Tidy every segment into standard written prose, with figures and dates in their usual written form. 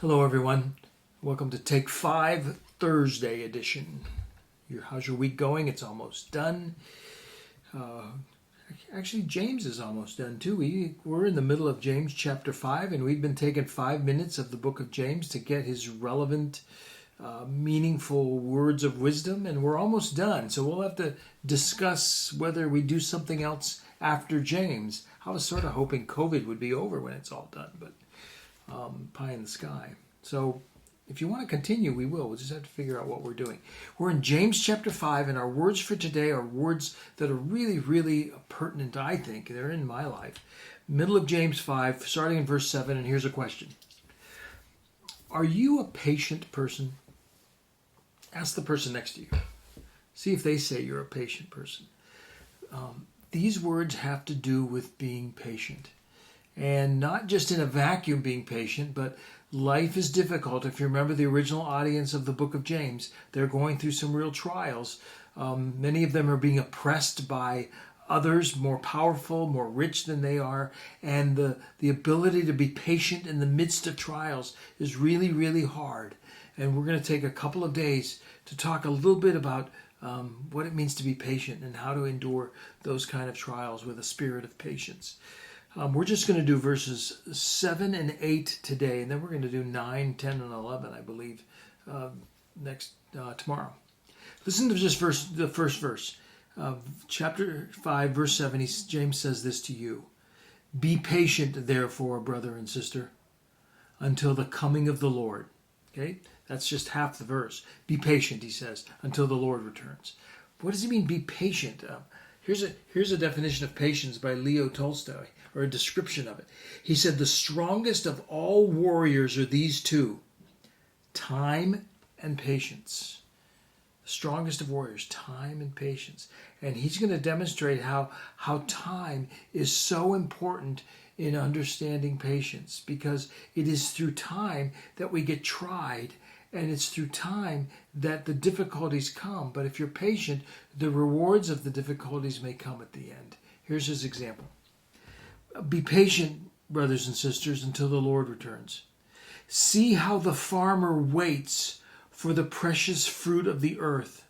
Hello, everyone. Welcome to Take 5 Thursday edition. How's your week going? It's almost done. Actually, James is almost done too. We're in the middle of James chapter 5, and we've been taking 5 minutes of the book of James to get his relevant, meaningful words of wisdom, and we're almost done. So we'll have to discuss whether we do something else after James. I was sort of hoping COVID would be over when it's all done, but pie in the sky. So if you want to continue, we will. We'll just have to figure out what we're doing. We're in James chapter 5, and our words for today are words that are really, really pertinent, I think. They're in my life. Middle of James 5, starting in verse 7, and here's a question. Are you a patient person? Ask the person next to you. See if they say you're a patient person. These words have to do with being patient. And not just in a vacuum being patient, but life is difficult. If you remember the original audience of the book of James, they're going through some real trials. Many of them are being oppressed by others more powerful, more rich than they are. And the ability to be patient in the midst of trials is really, really hard. And we're going to take a couple of days to talk a little bit about what it means to be patient and how to endure those kind of trials with a spirit of patience. We're just going to do verses 7 and 8 today, and then we're going to do 9, 10, and 11, I believe, tomorrow. Listen to just the first verse. Chapter 5, verse 7, James says this to you. Be patient, therefore, brother and sister, until the coming of the Lord. Okay? That's just half the verse. Be patient, he says, until the Lord returns. What does he mean, be patient? Here's a definition of patience by Leo Tolstoy, or a description of it. He said, the strongest of all warriors are these two, time and patience. The strongest of warriors, time and patience. And he's going to demonstrate how time is so important in understanding patience, because it is through time that we get tried, and it's through time that the difficulties come. But if you're patient, the rewards of the difficulties may come at the end. Here's his example. Be patient, brothers and sisters, until the Lord returns. See how the farmer waits for the precious fruit of the earth.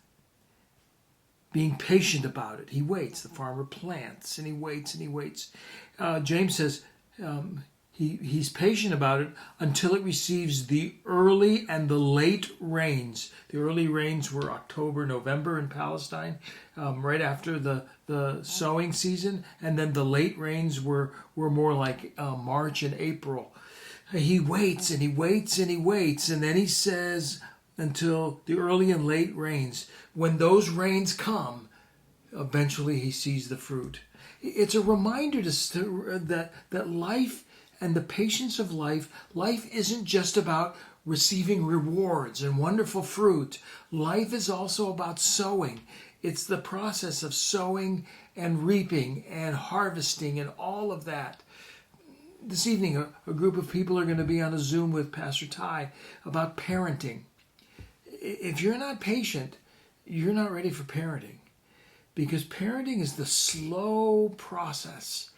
Being patient about it. He waits. The farmer plants, and he waits, and he waits. James says he's patient about it until it receives the early and the late rains. The early rains were October, November in Palestine, right after the sowing season, and then the late rains were more like March and April. He waits and he waits and he waits, and then he says until the early and late rains. When those rains come, eventually he sees the fruit. It's a reminder that life and the patience of life isn't just about receiving rewards and wonderful fruit. Life is also about sowing. It's the process of sowing and reaping and harvesting and all of that. This evening, a group of people are going to be on a Zoom with Pastor Ty about parenting. If you're not patient, you're not ready for parenting, because parenting is the slow process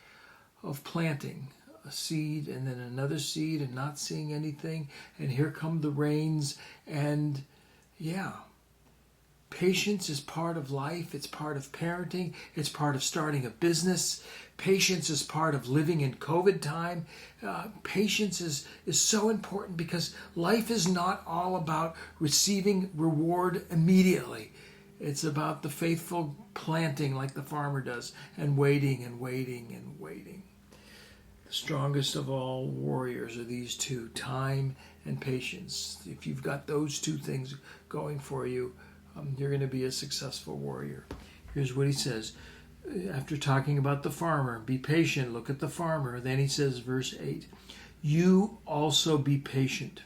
of planting a seed and then another seed and not seeing anything, and here come the rains. And patience is part of life. It's part of parenting. It's part of starting a business. Patience is part of living in COVID time. Patience is so important, because life is not all about receiving reward immediately. It's about the faithful planting like the farmer does, and waiting and waiting and waiting. The strongest of all warriors are these two, time and patience. If you've got those two things going for you, you're going to be a successful warrior. Here's what he says. After talking about the farmer, be patient, look at the farmer. Then he says, verse 8, you also be patient.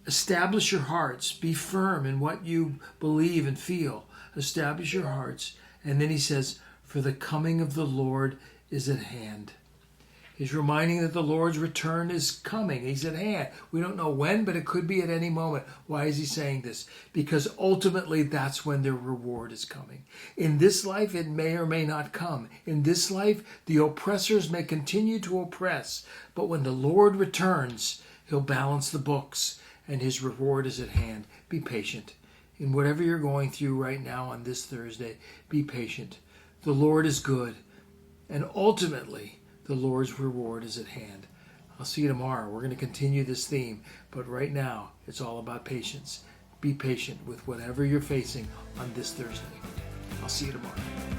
Establish your hearts. Be firm in what you believe and feel. Establish your hearts. And then he says, for the coming of the Lord is at hand. He's reminding that the Lord's return is coming. He's at hand. We don't know when, but it could be at any moment. Why is he saying this? Because ultimately that's when their reward is coming. In this life, it may or may not come. In this life, the oppressors may continue to oppress. But when the Lord returns, He'll balance the books, and his reward is at hand. Be patient. In whatever you're going through right now on this Thursday, be patient. The Lord is good, and ultimately, the Lord's reward is at hand. I'll see you tomorrow. We're going to continue this theme, but right now, it's all about patience. Be patient with whatever you're facing on this Thursday. I'll see you tomorrow.